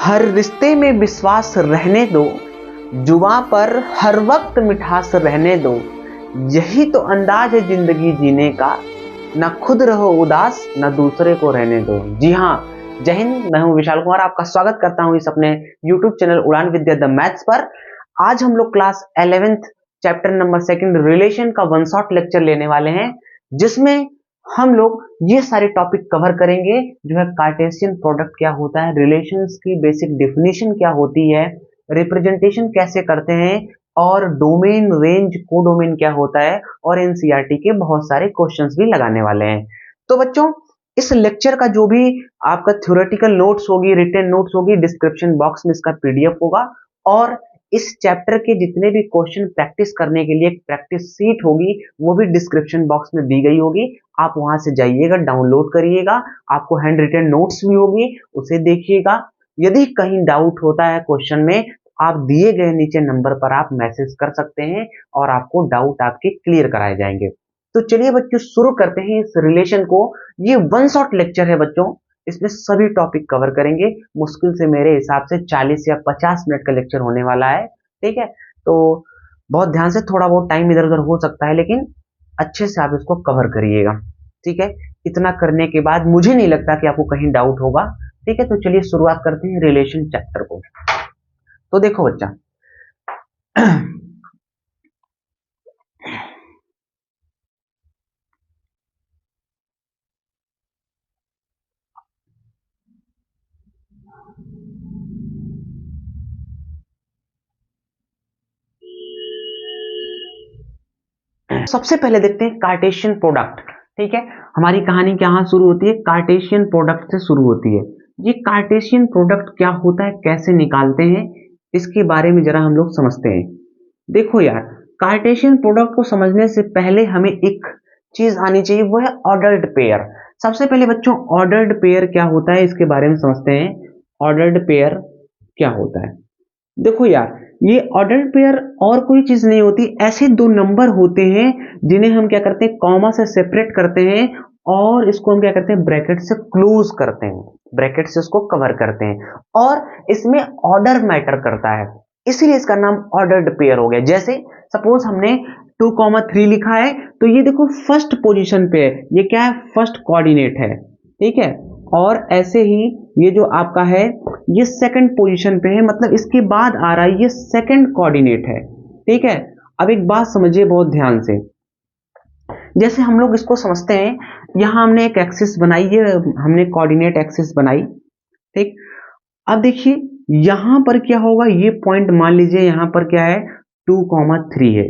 हर रिश्ते में विश्वास रहने दो, जुबां पर हर वक्त मिठास रहने दो, यही तो अंदाज है जिंदगी जीने का, ना खुद रहो उदास ना दूसरे को रहने दो। जी हाँ, जय हिंद। मैं हूं विशाल कुमार, आपका स्वागत करता हूं इस अपने यूट्यूब चैनल उड़ान विद्या द मैथ्स पर। आज हम लोग class 11th chapter number 2 relation का वन शॉट लेक्चर लेने वाले हैं, जिसमें हम लोग ये सारे टॉपिक कवर करेंगे, जो है कार्टेशियन प्रोडक्ट क्या होता है, रिलेशंस की बेसिक डेफिनेशन क्या होती है, रिप्रेजेंटेशन कैसे करते हैं, और डोमेन, रेंज, कोडोमेन क्या होता है, और एनसीईआरटी के बहुत सारे क्वेश्चंस भी लगाने वाले हैं। तो बच्चों, इस लेक्चर का जो भी आपका थ्योरेटिकल नोट्स होगी, रिटन नोट्स होगी, डिस्क्रिप्शन बॉक्स में इसका पीडीएफ होगा, और इस चैप्टर के जितने भी क्वेश्चन प्रैक्टिस करने के लिए एक प्रैक्टिस सीट होगी, वो भी डिस्क्रिप्शन बॉक्स में दी गई होगी। आप वहां से जाइएगा, डाउनलोड करिएगा, आपको हैंड रिटन नोट्स भी होगी, उसे देखिएगा। यदि कहीं डाउट होता है क्वेश्चन में, आप दिए गए नीचे नंबर पर आप मैसेज कर सकते हैं और आपको डाउट आपके क्लियर कराए जाएंगे। तो चलिए बच्चों, शुरू करते हैं इस रिलेशन को। ये वन शॉट लेक्चर है बच्चों, इसमें सभी टॉपिक कवर करेंगे। मुश्किल से मेरे हिसाब से 40 या 50 मिनट का लेक्चर होने वाला है, ठीक है। तो बहुत ध्यान से, थोड़ा बहुत टाइम इधर उधर हो सकता है, लेकिन अच्छे से आप इसको कवर करिएगा, ठीक है। इतना करने के बाद मुझे नहीं लगता कि आपको कहीं डाउट होगा, ठीक है। तो चलिए शुरुआत करते हैं रिलेशन चैप्टर को। तो देखो बच्चा, सबसे पहले देखते हैं कार्टेशियन प्रोडक्ट, ठीक है। हमारी कहानी कहाँ शुरू होती है? कार्टेशियन प्रोडक्ट से शुरू होती है। ये कार्टेशियन प्रोडक्ट क्या होता है, कैसे निकालते हैं, इसके बारे में जरा हम लोग समझते हैं। देखो यार, कार्टेशियन प्रोडक्ट को समझने से पहले हमें एक चीज आनी चाहिए, वो है ऑर्डर्ड पेयर। सबसे पहले बच्चों, ऑर्डर्ड पेयर क्या होता है इसके बारे में समझते हैं। ऑर्डर्ड पेयर क्या होता है? देखो यार, ये ऑर्डर पेयर और कोई चीज नहीं होती, ऐसे दो नंबर होते हैं जिन्हें हम क्या करते हैं, कॉमा से सेपरेट करते हैं, और इसको हम क्या करते हैं, ब्रैकेट से क्लोज करते हैं, ब्रैकेट से इसको कवर करते हैं, और इसमें ऑर्डर मैटर करता है, इसीलिए इसका नाम ऑर्डर्ड पेयर हो गया। जैसे सपोज हमने 2,3 लिखा है, तो ये देखो फर्स्ट पोजीशन पे है, ये क्या है, फर्स्ट कोऑर्डिनेट है, ठीक है। और ऐसे ही ये जो आपका है, ये सेकंड पोजीशन पे है, मतलब इसके बाद आ रहा है, ये सेकंड कोऑर्डिनेट है, ठीक है। अब एक बात समझिए बहुत ध्यान से, जैसे हम लोग इसको समझते हैं, यहां हमने एक एक्सिस बनाई है, हमने कोऑर्डिनेट एक्सिस बनाई, ठीक। अब देखिए यहां पर क्या होगा, ये पॉइंट मान लीजिए यहां पर क्या है, 2,3 है,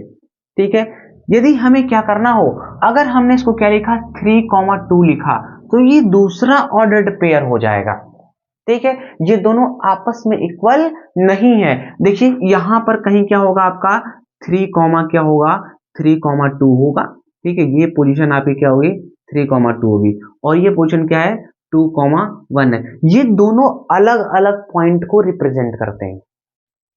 ठीक है। यदि हमें क्या करना हो, अगर हमने इसको क्या लिखा, 3,2 लिखा, तो ये दूसरा ऑर्डर्ड पेयर हो जाएगा, ठीक है। ये दोनों आपस में इक्वल नहीं है। देखिए यहां पर कहीं क्या होगा आपका, 3, क्या होगा, 3,2 होगा, ठीक है। ये पोजीशन आपकी क्या होगी, 3,2 होगी, और ये पोजीशन क्या है, 2,1 है। ये दोनों अलग अलग पॉइंट को रिप्रेजेंट करते हैं,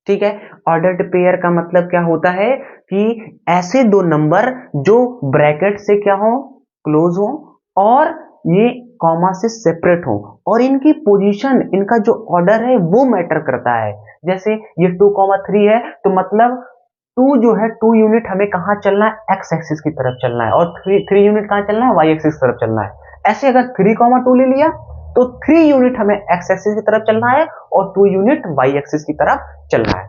ठीक है। ऑर्डर्ड पेयर का मतलब क्या होता है कि ऐसे दो नंबर जो ब्रैकेट से क्या हो, क्लोज हो, और ये कॉमा से सेपरेट हो, और इनकी पोजीशन, इनका जो ऑर्डर है वो मैटर करता है। जैसे ये 2,3 है, तो मतलब 2 जो है, 2 यूनिट हमें कहां चलना है, एक्स एक्सिस की तरफ चलना है, और 3 यूनिट कहां चलना है, वाई एक्सिस की तरफ चलना है। ऐसे अगर 3,2 ले लिया, तो 3 यूनिट हमें एक्स एक्सिस की तरफ चलना है, और 2 यूनिट वाई एक्सिस की तरफ चलना है।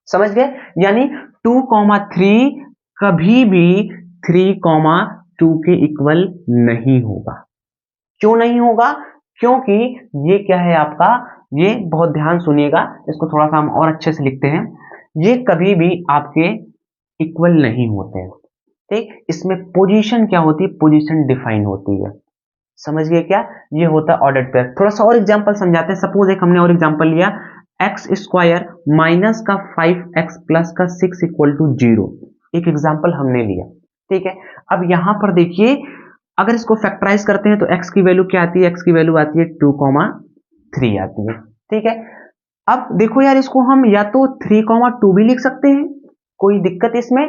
समझ गए? यानी 2,3 कभी भी 3,2 के इक्वल नहीं होगा। क्यों नहीं होगा? क्योंकि ये क्या है आपका, ये बहुत ध्यान सुनिएगा, इसको थोड़ा सा हम और अच्छे से लिखते हैं, ये कभी भी आपके इक्वल नहीं होते हैं, ठीक। इसमें पोजीशन क्या होती है, पोजीशन डिफाइन होती है। समझ गए क्या? ये होता है ऑर्डर्ड पेयर। थोड़ा सा और एग्जांपल समझाते हैं। सपोज एक हमने और एग्जांपल लिया, एक्स स्क्वायर माइनस का 5x प्लस का 6 इक्वल टू 0, एक एग्जांपल हमने लिया, ठीक है। अब यहां पर देखिए, अगर इसको फैक्टराइज करते हैं तो x की वैल्यू क्या आती है, x की वैल्यू आती है 2,3 आती है, ठीक है। अब देखो यार, इसको हम या तो 3,2 भी लिख सकते हैं, कोई दिक्कत इसमें,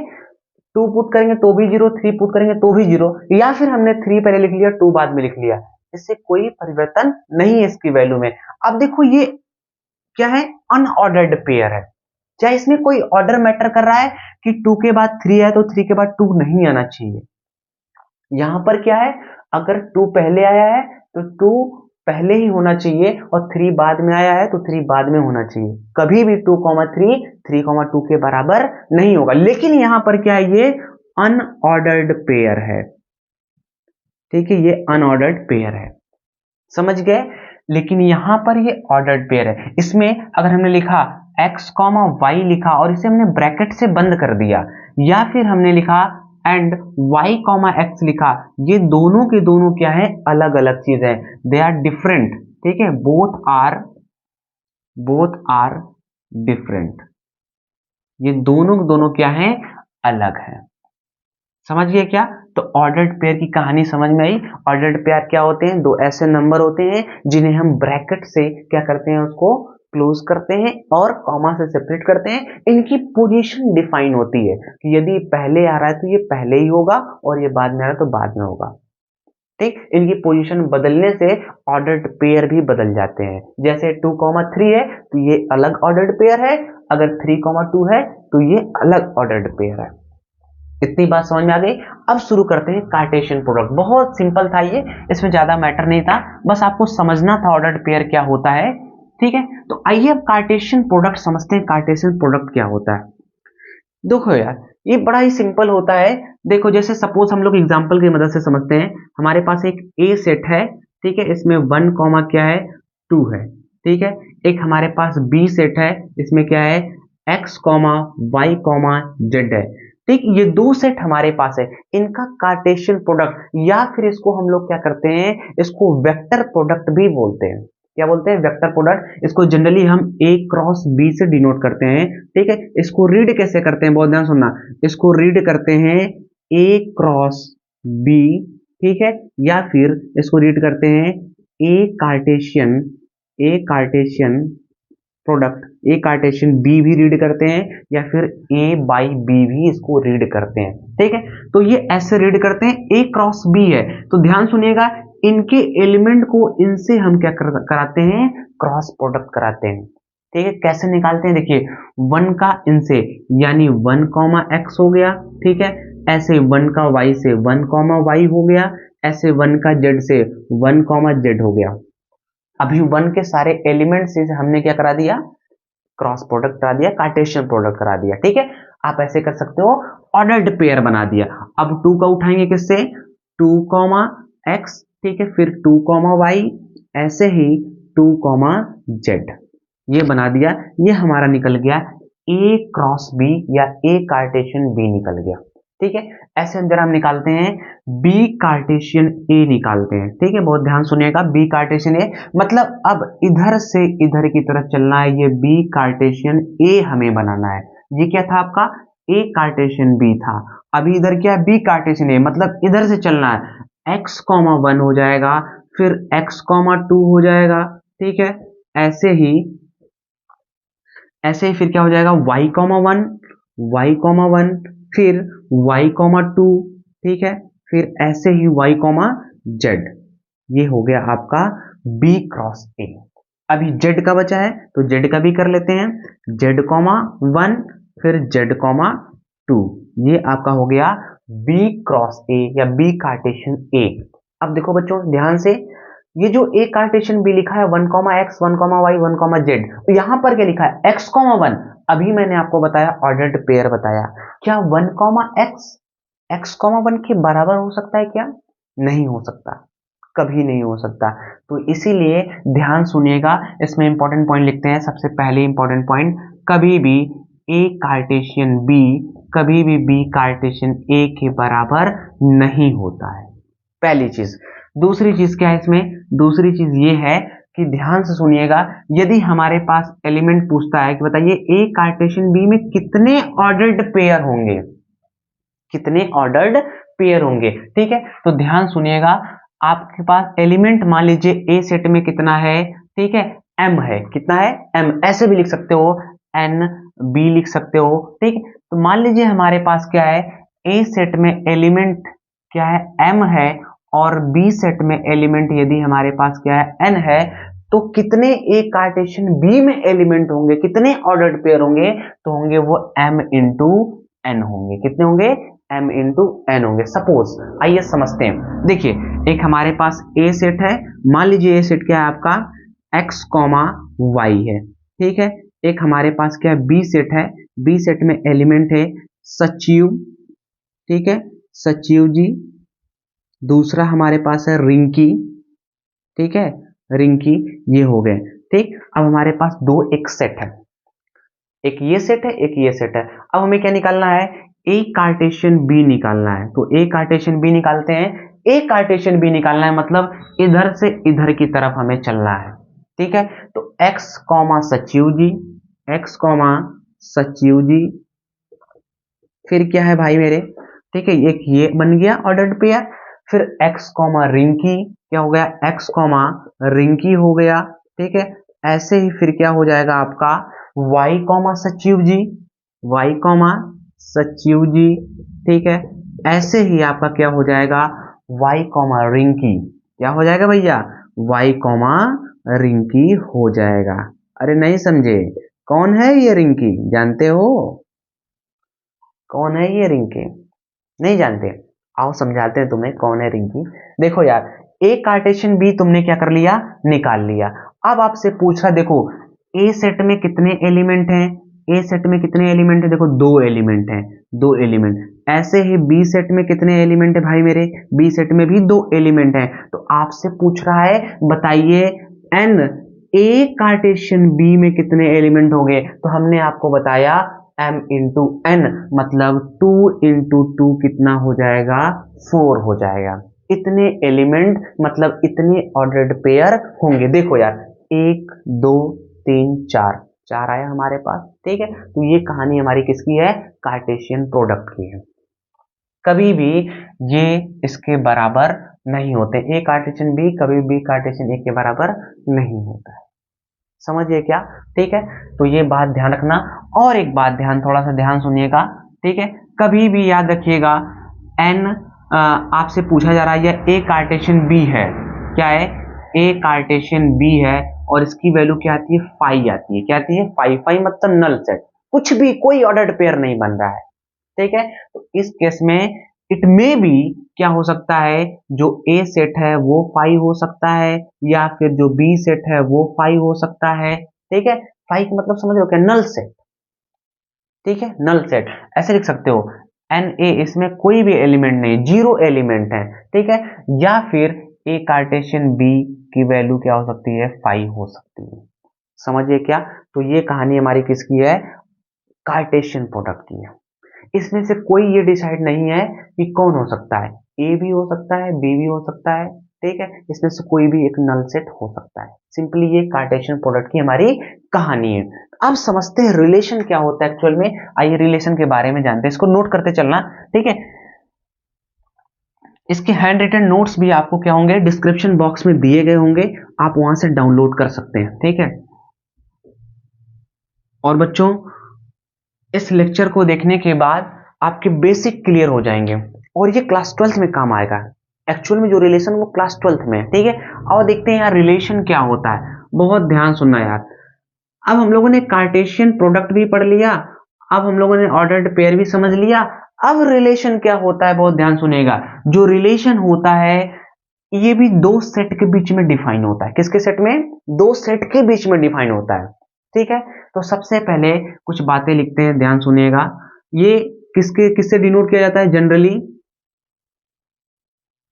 2 पुट करेंगे तो भी 0, 3 पुट करेंगे तो भी 0, या फिर हमने 3 पहले लिख लिया, 2 बाद में लिख लिया, इससे कोई परिवर्तन नहीं है इसकी वैल्यू में। अब देखो ये क्या है, अनऑर्डर्ड पेयर है। चाहे इसमें कोई ऑर्डर मैटर कर रहा है कि 2 के बाद 3 है तो 3 के बाद 2 नहीं आना चाहिए। यहां पर क्या है, अगर 2 पहले आया है तो 2 पहले ही होना चाहिए और 3 बाद में आया है तो 3 बाद में होना चाहिए। कभी भी 2,3 3,2 के बराबर नहीं होगा। लेकिन यहां पर क्या है, ये अनऑर्डर्ड पेयर है। ठीक है, ये अनऑर्डर्ड पेयर है, समझ गए। लेकिन यहां पर ये ऑर्डर्ड पेयर है। इसमें अगर हमने लिखा x, y लिखा और इसे हमने ब्रैकेट से बंद कर दिया, या फिर हमने लिखा एंड y, x लिखा, ये दोनों के दोनों क्या है, अलग अलग चीज है। They are different. ठीक है, बोथ आर डिफरेंट। ये दोनों के दोनों क्या है, अलग है। समझ गए क्या? तो ऑर्डर्ड पेयर की कहानी समझ में आई। ऑर्डर्ड पेयर क्या होते हैं, दो ऐसे नंबर होते हैं जिन्हें हम ब्रैकेट से क्या करते हैं, उसको क्लोज करते हैं और कॉमा से सेपरेट करते हैं। इनकी पोजीशन डिफाइन होती है कि यदि पहले आ रहा है तो ये पहले ही होगा और ये बाद में आ रहा है तो बाद में होगा। ठीक, इनकी पोजीशन बदलने से ऑर्डर्ड पेयर भी बदल जाते हैं। जैसे 2,3 है तो ये अलग ऑर्डर्ड पेयर है, अगर 3,2 है तो ये अलग ऑर्डर्ड पेयर है। इतनी बात समझ में आ गई। अब शुरू करते हैं कार्टेशियन प्रोडक्ट। बहुत सिंपल था ये, इसमें ज्यादा मैटर नहीं था, बस आपको समझना था ऑर्डर्ड पेयर क्या होता है। ठीक है, तो आइए अब कार्टेशियन प्रोडक्ट समझते हैं। कार्टेशियन प्रोडक्ट क्या होता है? देखो यार, ये बड़ा ही सिंपल होता है। देखो, जैसे सपोज हम लोग एग्जांपल की मदद से समझते हैं। हमारे पास एक ए सेट है, ठीक है, इसमें 1, क्या है, 2 है। ठीक है, एक हमारे पास बी सेट है, इसमें क्या है, x, y, z है। ठीक, ये दो सेट हमारे पास है। इनका कार्टेशियन प्रोडक्ट, या फिर इसको हम लोग क्या करते हैं, इसको वेक्टर प्रोडक्ट भी बोलते हैं। क्या बोलते हैं, वेक्टर प्रोडक्ट। इसको जनरली हम a क्रॉस b से डिनोट करते हैं। ठीक है, इसको रीड कैसे करते हैं, बहुत ध्यान सुनना। इसको रीड करते हैं a क्रॉस b, ठीक है, या फिर इसको रीड करते हैं a Cartesian product, A Cartesian B भी रीड करते हैं, या फिर ए बाई बी भी इसको रीड करते हैं। ठीक है, तो ये ऐसे रीड करते हैं, ए क्रॉस बी है तो ध्यान सुनिएगा, इनके एलिमेंट को इनसे हम क्या कराते हैं, क्रॉस प्रोडक्ट कराते हैं। ठीक है, कैसे निकालते हैं, देखिए 1 का इनसे यानी 1, x हो गया। ठीक है, ऐसे 1 का y से 1, y हो गया, ऐसे 1 का z से 1, z हो गया। अभी 1 के सारे एलिमेंट से हमने क्या करा दिया, क्रॉस प्रोडक्ट करा दिया, कार्टेशियन प्रोडक्ट करा दिया। ठीक है, आप ऐसे कर सकते हो, ऑर्डर्ड पेयर बना दिया। अब 2 का उठाएंगे किससे, 2, x, ठीक है, फिर 2, y, ऐसे ही 2, z, ये बना दिया। ये हमारा निकल गया a क्रॉस b या a कार्टेशियन b निकल गया। ठीक है, ऐसे अंदर हम निकालते हैं b कार्टेशियन a निकालते हैं। ठीक है, बहुत ध्यान सुनिएगा, b कार्टेशियन a मतलब अब इधर से इधर की तरफ चलना है, ये b कार्टेशियन a हमें बनाना है। ये क्या था आपका, a कार्टेशियन b था, अभी इधर क्या है, b कार्टेशियन a, मतलब इधर से चलना है, x, 1 हो जाएगा, फिर x, 2 हो जाएगा। ठीक है, ऐसे ही फिर क्या हो जाएगा, y, 1, फिर y, 2, ठीक है, फिर ऐसे ही y, z, ये हो गया आपका b क्रॉस a। अभी z का बचा है तो z का भी कर लेते हैं, z, 1, फिर z, 2, ये आपका हो गया b क्रॉस a या b कार्टेशियन a। अब देखो बच्चों ध्यान से, ये जो a कार्टेशियन b लिखा है 1, x, 1, y, 1, z, तो यहां पर क्या लिखा है, x, 1। अभी मैंने आपको बताया ऑर्डर्ड पेयर बताया, क्या 1, x, 1 के बराबर हो सकता है क्या, नहीं हो सकता, कभी नहीं हो सकता। तो इसीलिए ध्यान सुनिएगा, इसमें इंपॉर्टेंट पॉइंट लिखते हैं। सबसे पहले इंपॉर्टेंट पॉइंट, कभी भी a कार्टेशियन b कभी भी b कार्टेशियन a के बराबर नहीं होता है, पहली चीज। दूसरी चीज क्या है इसमें, दूसरी चीज ये है कि ध्यान से सुनिएगा, यदि हमारे पास एलिमेंट पूछता है कि बताइए a कार्टेशियन b में कितने ऑर्डर्ड पेयर होंगे, कितने ऑर्डर्ड पेयर होंगे। ठीक है, तो ध्यान सुनिएगा, आपके पास एलिमेंट मान लीजिए ए सेट में कितना है, ठीक है, m है, कितना है, m, ऐसे भी लिख सकते हो, n, b लिख सकते हो। ठीक, तो मान लीजिए हमारे पास क्या है, ए सेट में एलिमेंट क्या है, m है, और बी सेट में एलिमेंट यदि हमारे पास क्या है, n है, तो कितने ए कार्टेशियन बी में एलिमेंट होंगे, कितने ऑर्डर्ड पेयर होंगे, तो होंगे वो m इंटू एन होंगे। कितने होंगे? m इंटू एन होंगे। सपोज आइए समझते हैं। देखिए एक हमारे पास ए सेट है, मान लीजिए ए सेट क्या है आपका x कॉमा वाई है, ठीक है। एक हमारे पास क्या है बी सेट है, बी सेट में एलिमेंट है सचिव, ठीक है, सचिव जी। दूसरा हमारे पास है रिंकी, ठीक है, रिंकी। ये हो गए, ठीक। अब हमारे पास दो एक सेट है, एक ये सेट है एक ये सेट है। अब हमें क्या निकालना है? ए कार्टेशियन बी निकालना है। तो ए कार्टेशियन बी निकालते हैं। ए कार्टेशियन बी निकालना है मतलब इधर से इधर की तरफ हमें चलना है, ठीक है। तो x कॉमा सचिव जी, x कॉमा सचिव जी, फिर क्या है भाई मेरे, ठीक है, एक ये बन गया ऑर्डर्ड पेयर। फिर x कॉमा रिंकी, क्या हो गया? x कॉमा रिंकी हो गया, ठीक है। ऐसे ही फिर क्या हो जाएगा आपका y कॉमा सचिव जी, y कॉमा सचिव जी, ठीक है। ऐसे ही आपका क्या हो जाएगा y कॉमा रिंकी, क्या हो जाएगा भैया? y कॉमा रिंकी हो जाएगा। अरे नहीं समझे? कौन है ये रिंकी? जानते हो कौन है ये रिंकी? नहीं जानते? आओ समझाते हैं तुम्हें कौन है रिंकी। देखो यार, ए कार्टेशियन बी तुमने क्या कर लिया? निकाल लिया। अब आपसे पूछ रहा, देखो ए सेट में कितने एलिमेंट हैं? ए सेट में कितने एलिमेंट है? देखो दो एलिमेंट हैं, दो एलिमेंट। ऐसे ही बी सेट में कितने एलिमेंट है भाई मेरे? बी सेट में भी दो एलिमेंट हैं। तो आपसे पूछ रहा है बताइए एन ए कार्टेशियन बी में कितने एलिमेंट होंगे? तो हमने आपको बताया m इंटू एन, मतलब 2 इंटू 2 कितना हो जाएगा? 4 हो जाएगा। इतने एलिमेंट मतलब इतने ऑर्डर्ड पेयर होंगे। देखो यार 1 2 3 4, 4 आया हमारे पास, ठीक है। तो ये कहानी हमारी किसकी है? कार्टेशियन प्रोडक्ट की है। कभी भी ये इसके बराबर नहीं होते, ए कार्टेशियन बी कभी भी कार्टेशियन ए के बराबर नहीं होता है। समझिए क्या? ठीक है, तो ये बात ध्यान रखना। और एक बात ध्यान, थोड़ा सा ध्यान सुनिएगा, ठीक है। कभी भी याद रखिएगा एन आपसे पूछा जा रहा है ये ए कार्टेशियन बी है, क्या है? ए कार्टेशियन बी है और इसकी वैल्यू क्या आती है? 5 आती है। क्या आती है? 5। 5 मतलब नल सेट, कुछ भी कोई ऑर्डर्ड पेयर नहीं बन रहा है, ठीक है। तो इस केस में इट में भी क्या हो सकता है, जो ए सेट है वो 5 हो सकता है या फिर जो बी सेट है वो 5 हो सकता है, ठीक है। 5 का मतलब समझ रहे हो क्या? नल सेट, ठीक है, नल सेट ऐसे लिख सकते हो। एन ए, इसमें कोई भी एलिमेंट नहीं, जीरो एलिमेंट है, ठीक है। या फिर ए कार्टेशियन बी की वैल्यू क्या हो सकती है? 5 हो सकती है। समझिए क्या? तो ये कहानी हमारी किसकी है? कार्टेशियन प्रोडक्ट की है। इसमें से कोई ये डिसाइड नहीं है कि कौन हो सकता है, ए भी हो सकता है बी भी हो सकता है, ठीक है। इसमें से कोई भी एक नल सेट हो सकता है। सिंपली ये कार्टेशियन प्रोडक्ट की हमारी कहानी है। अब समझते हैं रिलेशन क्या होता है एक्चुअल में। आइए रिलेशन के बारे में जानते हैं, इसको नोट करते चलना, ठीक है। इसके हैंड रिटन नोट्स भी आपको क्या होंगे? डिस्क्रिप्शन बॉक्स में दिए गए होंगे, आप वहां से डाउनलोड कर सकते हैं, ठीक है। और बच्चों इस लेक्चर को देखने के बाद आपके बेसिक क्लियर हो जाएंगे और ये क्लास 12th में काम आएगा। एक्चुअल में जो रिलेशन वो क्लास 12th में है, ठीक है। और देखते हैं यार रिलेशन क्या होता है, बहुत ध्यान सुनना यार। अब हम लोगों ने कार्टेशियन प्रोडक्ट भी पढ़ लिया, अब हम लोगों ने ऑर्डर्ड पेयर भी समझ लिया। अब रिलेशन क्या होता है, बहुत ध्यान सुनेगा। जो रिलेशन होता है ये भी दो सेट के बीच में डिफाइन होता है। किसके सेट में? दो सेट के बीच में डिफाइन होता है, ठीक है। तो सबसे पहले कुछ बातें लिखते हैं, ध्यान सुनिएगा। ये किससे डिनोट किया जाता है?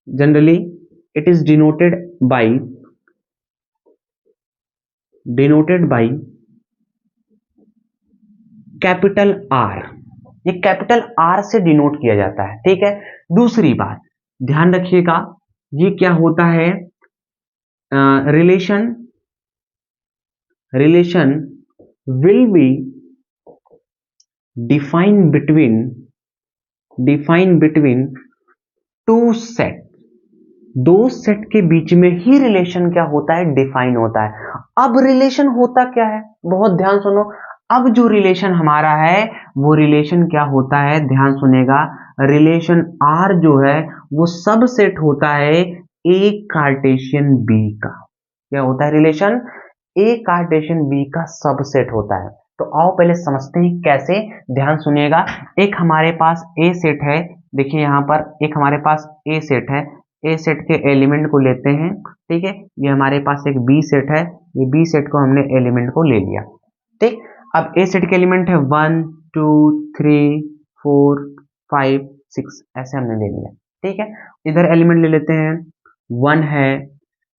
Generally it is denoted by capital R. ये कैपिटल आर से डिनोट किया जाता है, ठीक है। दूसरी बात ध्यान रखिएगा, ये क्या होता है? Relation will be defined between two set। दो सेट के बीच में ही रिलेशन क्या होता है? डिफाइन होता है। अब रिलेशन होता क्या है? बहुत ध्यान सुनो। अब जो रिलेशन हमारा है वो रिलेशन क्या होता है? ध्यान सुनेगा। रिलेशन आर जो है वो सब सेट होता है ए कार्टेशियन बी का। क्या होता है रिलेशन, ए कार्टेशियन बी का सबसेट होता है। तो आओ पहले समझते हैं कैसे, ध्यान सुनिएगा। एक हमारे पास ए सेट है, देखिए यहाँ पर एक हमारे पास ए सेट है, ए सेट के एलिमेंट को लेते हैं, ठीक है। ये हमारे पास एक बी सेट है, ये बी सेट को हमने एलिमेंट को ले लिया, ठीक। अब ए सेट के एलिमेंट है 1 2 3 4 5 6, ऐसे हमने ले लिया, ठीक है। इधर एलिमेंट ले लेते हैं, 1 है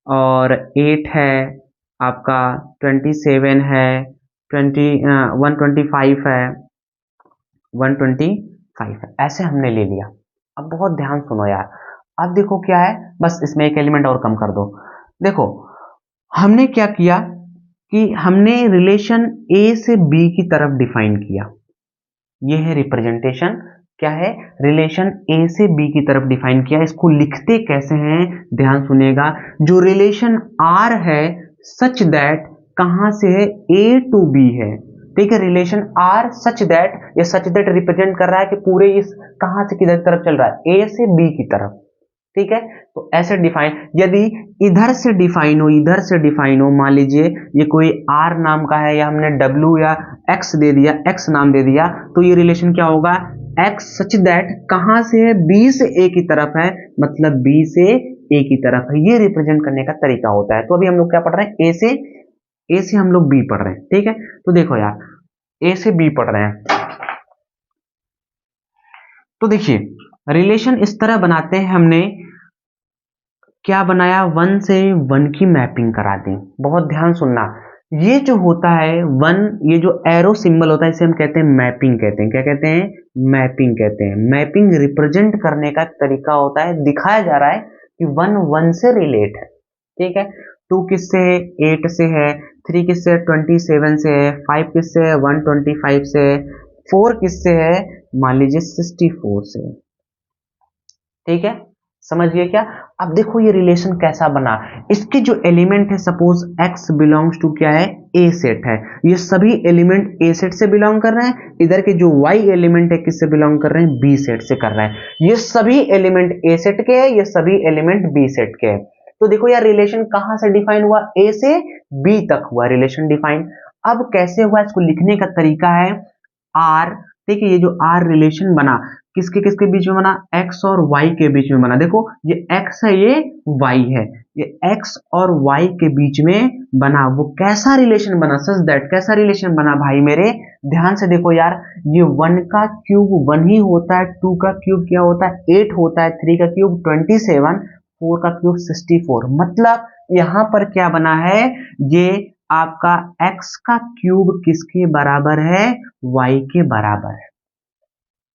और 8 है, आपका 27 है, 125 है, 125 है, ऐसे हमने ले लिया। अब बहुत ध्यान सुनो यार, अब देखो क्या है, बस इसमें एक एलिमेंट और कम कर दो। देखो हमने क्या किया कि हमने रिलेशन ए से बी की तरफ डिफाइन किया, ये है रिप्रेजेंटेशन, क्या है, रिलेशन ए से बी की तरफ डिफाइन किया। इसको लिखते कैसे हैं, ध्यान सुनिएगा। जो रिलेशन आर है सच दैट कहां से है, ए टू बी है, ठीक है। रिलेशन आर सच दैट, ये सच दैट रिप्रेजेंट कर रहा है कि पूरे इस कहां से किधर तरफ चल रहा है, ए से बी की तरफ, ठीक है। तो ऐसे डिफाइन, यदि इधर से डिफाइन हो, इधर से डिफाइन हो, मान लीजिए ये कोई आर नाम का है या हमने डब्ल्यू या एक्स दे दिया, एक्स नाम दे दिया, तो ये रिलेशन क्या होगा, एक्स सच दैट कहां से है, बी से ए की तरफ है, मतलब बी से ए की तरफ है। ये रिप्रेजेंट करने का तरीका होता है। तो अभी हम लोग क्या पढ़ रहे हैं, ए से हम लोग बी पढ़ रहे हैं, ठीक है। तो देखो यार, ए से बी पढ़ रहे हैं, तो देखिए रिलेशन इस तरह बनाते हैं। हमने क्या बनाया, 1 से 1 की मैपिंग करा दी। बहुत ध्यान सुनना, ये जो होता है 1, ये जो एरो सिंबल होता है इसे हम कहते हैं मैपिंग कहते हैं। क्या कहते हैं, मैपिंग कहते हैं। मैपिंग रिप्रेजेंट करने का तरीका होता है, दिखाया जा रहा है कि 1 1 से रिलेट है, ठीक है। 2 किससे है, 8 से है, 3 किससे है, 27 से है, 5 किससे है, 125 से है, 4 किससे है, मान लीजिए 64 से है, ठीक है। समझिए क्या, अब देखो ये रिलेशन कैसा बना। इसके जो एलिमेंट है, सपोज x बिलोंग्स टू क्या है, ए सेट है, ये सभी एलिमेंट ए सेट से बिलोंग कर रहे हैं। इधर के जो y एलिमेंट है किससे बिलोंग कर रहे हैं, बी सेट से कर रहे हैं। ये सभी एलिमेंट ए सेट के हैं, ये सभी एलिमेंट बी सेट के हैं। तो देखो यार रिलेशन कहां से डिफाइन हुआ, ए से बी तक हुआ रिलेशन डिफाइन। अब कैसे हुआ, इसको लिखने का तरीका है आर, देखिए ये जो आर रिलेशन बना किसके किसके बीच में बना, x और y के बीच में बना। देखो ये x है, ये y है, ये x और y के बीच में बना। वो कैसा रिलेशन बना, सच दैट कैसा रिलेशन बना भाई मेरे, ध्यान से देखो यार। ये 1 का क्यूब 1 ही होता है, 2 का क्यूब क्या होता है, 8 होता है, 3 का क्यूब 27, 4 का क्यूब 64। मतलब यहां पर क्या बना है, ये आपका x का क्यूब किसके बराबर है, y के बराबर है।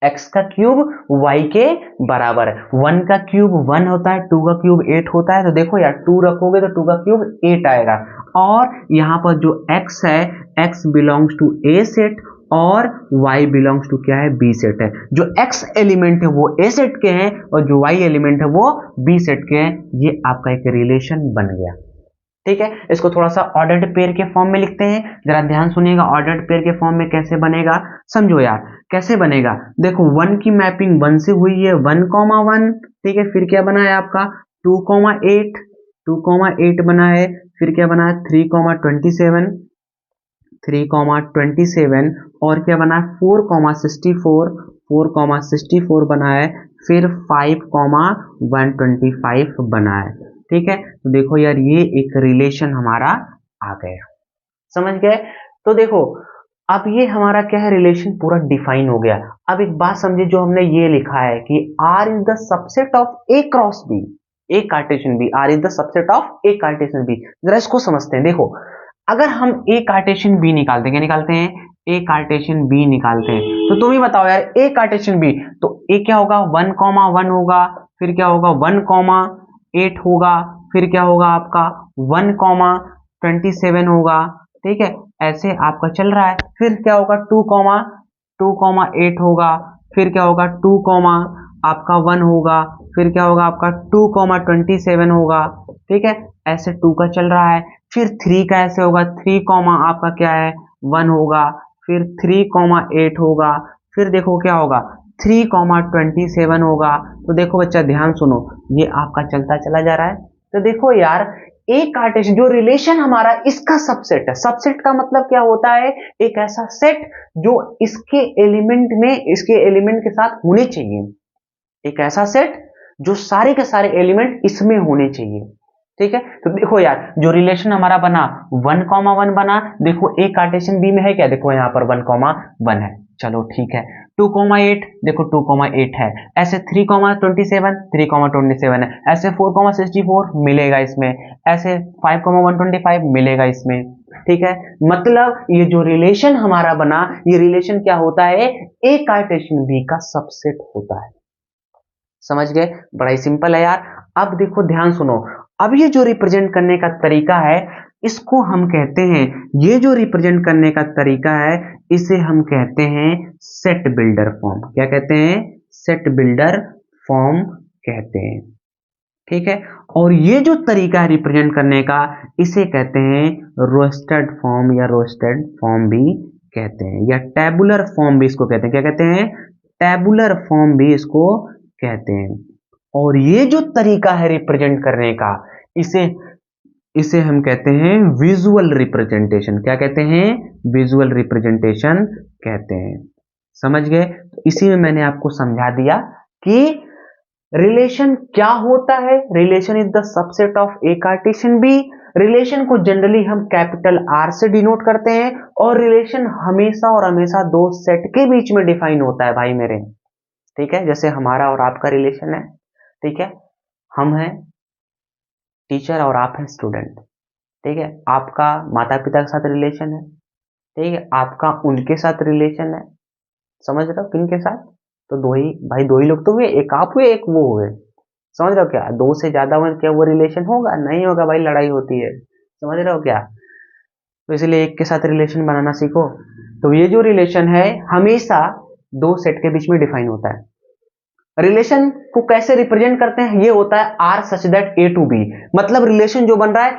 x का क्यूब y के बराबर है। 1 का क्यूब 1 होता है, 2 का क्यूब 8 होता है। तो देखो यार 2 रखोगे तो 2 का क्यूब 8 आएगा। और यहाँ पर जो x है, x belongs to A set और y बिलोंग्स टू क्या है, बी सेट है। जो x एलिमेंट है वो ए सेट के हैं और जो y एलिमेंट है वो बी सेट के हैं। ये आपका एक रिलेशन बन गया, ठीक है। इसको थोड़ा सा ऑर्डर्ड पेयर के फॉर्म में लिखते हैं, जरा ध्यान सुनिएगा। ऑर्डर्ड पेयर के फॉर्म में कैसे बनेगा, समझो यार कैसे बनेगा। देखो 1 की मैपिंग 1 से हुई है, 1,1, ठीक है। फिर क्या बना है आपका 2,8, 2,8 बना है। फिर क्या बना है 3,27, 3,27 और क्या बना है 4,64, 4,64 बना है। फिर 5,125 बना है, ठीक है। तो देखो यार ये एक रिलेशन हमारा आ गया, समझ गए। तो देखो अब ये हमारा क्या है, रिलेशन पूरा डिफाइन हो गया। अब एक बात समझिए, जो हमने ये लिखा है कि R is the subset of A cross B, A Cartesian B, R is the subset of A Cartesian B। जरा इसको समझते हैं। देखो अगर हम A कार्टेशियन B निकालते हैं, क्या निकालते हैं, A कार्टेशियन B निकालते हैं, तो तुम ही बताओ यार A कार्टेशियन B, तो A क्या होगा 1,1 होगा, फिर क्या होगा 1,8 होगा, फिर क्या होगा आपका 1,27 होगा, ठीक है। ऐसे आपका चल रहा है। फिर क्या होगा 2,8 होगा, फिर क्या होगा 2, आपका 1 होगा, फिर क्या होगा आपका 2,27 होगा, ठीक है। ऐसे 2 का चल रहा है। फिर 3 का ऐसे होगा, 3, आपका क्या है 1 होगा, फिर 3,8 होगा, फिर देखो क्या होगा 3,27 होगा। तो देखो बच्चा ध्यान सुनो, ये आपका चलता चला जा रहा है। तो देखो यार ए कार्टेशियन जो रिलेशन हमारा इसका सबसेट है। सबसेट का मतलब क्या होता है, एक ऐसा सेट जो इसके एलिमेंट के साथ होने चाहिए, एक ऐसा सेट जो सारे के सारे एलिमेंट इसमें होने चाहिए। ठीक है, तो देखो यार जो रिलेशन हमारा बना 1,1 बना, देखो ए कार्टेशियन बी में है क्या, देखो यहाँ पर 1,1 है, चलो ठीक है। 2,8 देखो 2,8 है, ऐसे 3,27 3,27 है, ऐसे 4,64 मिलेगा इसमें, ऐसे 5,125 मिलेगा इसमें। ठीक है, मतलब ये जो रिलेशन हमारा बना, ये रिलेशन क्या होता है, ए कार्टेशियन बी का सबसेट होता है। समझ गए, बड़ा ही सिंपल है यार। अब देखो ध्यान सुनो, अब ये जो रिप्रेजेंट करने का तरीका है इसको हम कहते हैं, ये जो रिप्रेजेंट करने का तरीका है इसे हम कहते हैं सेट बिल्डर फॉर्म। क्या कहते हैं, सेट बिल्डर फॉर्म कहते हैं। ठीक है, और ये जो तरीका है रिप्रेजेंट करने का इसे कहते हैं रोस्टेड फॉर्म या रोस्टेड फॉर्म भी कहते हैं, या टेबुलर फॉर्म भी इसको कहते हैं। क्या कहते हैं, टेबुलर फॉर्म भी इसको कहते हैं। और ये जो तरीका है रिप्रेजेंट करने का इसे हम कहते हैं विजुअल रिप्रेजेंटेशन। क्या कहते हैं, विजुअल रिप्रेजेंटेशन कहते हैं। समझ गए, तो इसी में मैंने आपको समझा दिया कि रिलेशन क्या होता है। Relation is the subset of A Cartesian B. Relation को जनरली हम कैपिटल आर से डिनोट करते हैं, और रिलेशन हमेशा और हमेशा दो सेट के बीच में डिफाइन होता है भाई मेरे। ठीक है, जैसे हमारा और आपका रिलेशन है, ठीक है, हम हैं टीचर और आप हैं स्टूडेंट। ठीक है, आपका माता पिता के साथ रिलेशन है, ठीक है, आपका उनके साथ रिलेशन है। समझ रहे हो, किन के साथ, तो दो ही भाई, दो ही लोग तो हुए, एक आप हुए एक वो हुए। समझ रहे हो क्या, दो से ज्यादा हुए क्या वो रिलेशन होगा, नहीं होगा भाई, लड़ाई होती है। समझ रहे हो क्या, तो इसलिए एक के साथ रिलेशन बनाना सीखो। तो ये जो रिलेशन है हमेशा दो सेट के बीच में डिफाइन होता है। रिलेशन को कैसे रिप्रेजेंट करते हैं, ये होता है R such that A to B. मतलब रिलेशन जो बन रहा है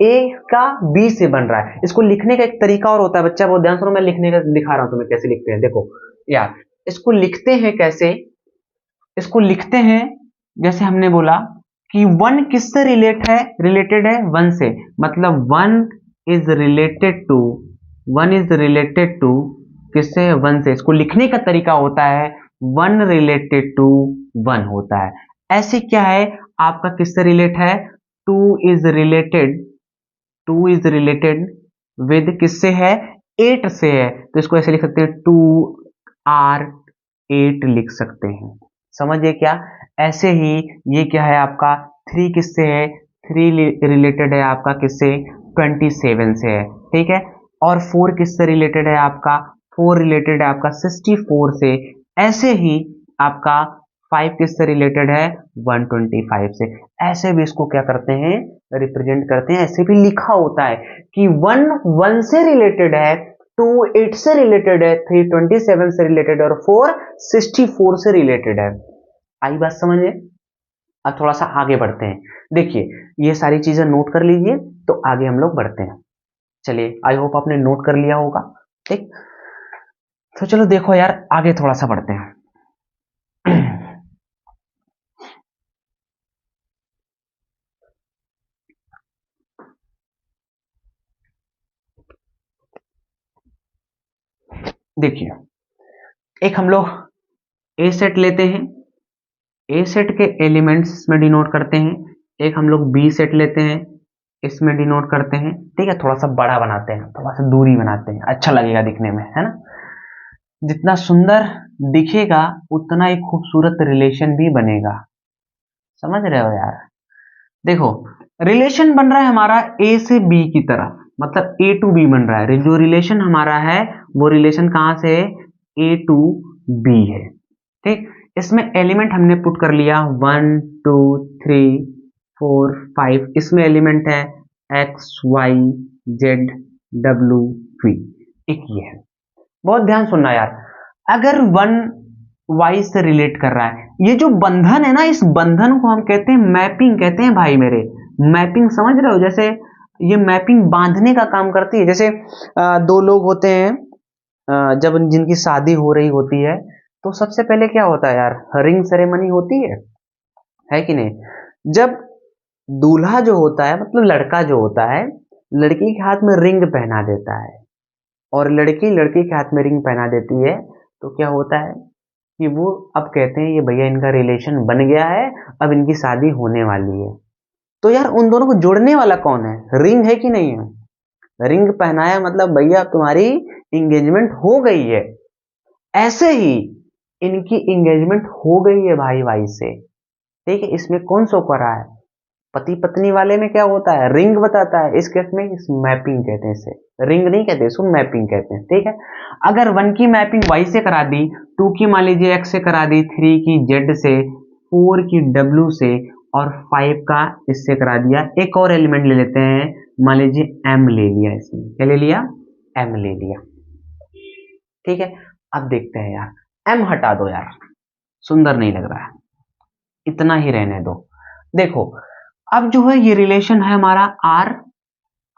ए का बी से बन रहा है। इसको लिखने का एक तरीका और होता है, बच्चा बहुत ध्यान सुनो, मैं लिखने का दिखा रहा हूं तुम्हें कैसे लिखते हैं। देखो यार, इसको लिखते हैं कैसे, इसको लिखते हैं जैसे हमने बोला कि वन किससे रिलेटेड है वन से, मतलब वन इज रिलेटेड टू किससे, वन से। इसको लिखने का तरीका होता है वन रिलेटेड टू वन होता है। ऐसे क्या है आपका किससे रिलेट है, टू इज रिलेटेड विद किससे है, 8 से है, तो इसको ऐसे लिख सकते हैं 2R8 लिख सकते हैं। समझिए क्या, ऐसे ही ये क्या है आपका 3 किससे है, 3 रिलेटेड है आपका किससे, 27 से है। ठीक है, और 4 किससे रिलेटेड है आपका, 4 रिलेटेड है आपका 64 से। ऐसे ही आपका 5 किससे रिलेटेड है, 125 से। ऐसे भी इसको क्या करते हैं, रिप्रेजेंट करते हैं। ऐसे भी लिखा होता है कि 1 से रिलेटेड है, 2 8 से रिलेटेड है, 3 27 से रिलेटेड है, और 4 64 से रिलेटेड है। आई बात समझे। अब थोड़ा सा आगे बढ़ते हैं। देखिए ये सारी चीजें नोट कर लीजिए, तो आगे हम लोग बढ़ते हैं। चलिए, आई होप आपने नोट कर लिया होगा। ठीक, तो चलो देखो यार आगे थोड़ा सा बढ़ते हैं। देखिए, एक हम लोग ए सेट लेते हैं, ए सेट के एलिमेंट्स इसमें डिनोट करते हैं। एक हम लोग बी सेट लेते हैं, इसमें डिनोट करते हैं। ठीक है, थोड़ा सा बड़ा बनाते हैं, थोड़ा सा दूरी बनाते हैं, अच्छा लगेगा दिखने में, है ना। जितना सुंदर दिखेगा उतना ही खूबसूरत रिलेशन भी बनेगा। समझ रहे हो यार। देखो रिलेशन बन रहा है हमारा ए से बी की तरफ, मतलब ए टू बी बन रहा है। जो रिलेशन हमारा है वो रिलेशन कहां से है, ए टू बी है। ठीक, इसमें एलिमेंट हमने पुट कर लिया 1 2 3 4 5। इसमें एलिमेंट है X Y Z W V, एक ये है। बहुत ध्यान सुनना यार, अगर 1 वाई से रिलेट कर रहा है, ये जो बंधन है ना, इस बंधन को हम कहते हैं मैपिंग कहते हैं भाई मेरे। मैपिंग समझ रहे हो, जैसे ये मैपिंग बांधने का काम करती है। जैसे दो लोग होते हैं, जब जिनकी शादी हो रही होती है, तो सबसे पहले क्या होता है यार, रिंग सेरेमनी होती है कि नहीं। जब दूल्हा जो होता है मतलब लड़का जो होता है, लड़की के हाथ में रिंग पहना देता है और लड़की लड़के के हाथ में रिंग पहना देती है, तो क्या होता है कि वो अब कहते हैं ये भैया इनका रिलेशन बन गया है, अब इनकी शादी होने वाली है। तो यार उन दोनों को जोड़ने वाला कौन है? रिंग है कि नहीं है? रिंग पहनाया मतलब भैया तुम्हारी इंगेजमेंट हो गई है। ऐसे ही इनकी इंगेजमेंट हो गई है भाई भाई से, ठीक है। इसमें कौन सो करा है? पति पत्नी वाले में क्या होता है? रिंग बताता है। इस केस में इस मैपिंग कहते हैं, इसे रिंग नहीं कहते, इसको मैपिंग कहते हैं, ठीक है। अगर 1 की मैपिंग y से करा दी, 2 की मान लीजिए x से करा दी, 3 की z से, 4 की w से और 5 का इससे करा दिया। एक और एलिमेंट ले लेते हैं, मान लीजिए m ले लिया, इसमें क्या ले लिया? m ले लिया, ठीक है। अब देखते हैं यार, m हटा दो यार, सुंदर नहीं लग रहा है, इतना ही रहने दो। देखो अब जो है ये रिलेशन है हमारा R।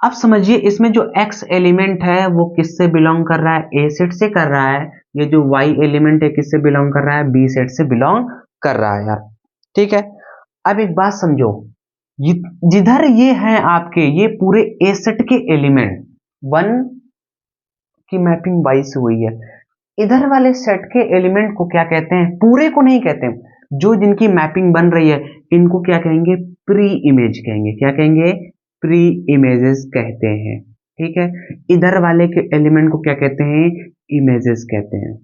अब समझिए इसमें जो x एलिमेंट है वो किससे बिलोंग कर रहा है? A सेट से कर रहा है। ये जो y एलिमेंट है किससे बिलोंग कर रहा है? B सेट से बिलोंग कर रहा है यार, ठीक है। अब एक बात समझो, जिधर ये हैं आपके ये पूरे A सेट के एलिमेंट, 1 की मैपिंग y से हुई है, इधर वाले सेट के एलिमेंट को क्या कहते हैं? पूरे को नहीं कहते, जो जिनकी मैपिंग बन रही है इनको क्या कहेंगे? प्री इमेज कहेंगे। क्या कहेंगे? प्री इमेजेस कहते हैं, ठीक है। इधर वाले के एलिमेंट को क्या कहते हैं? इमेजेस कहते हैं,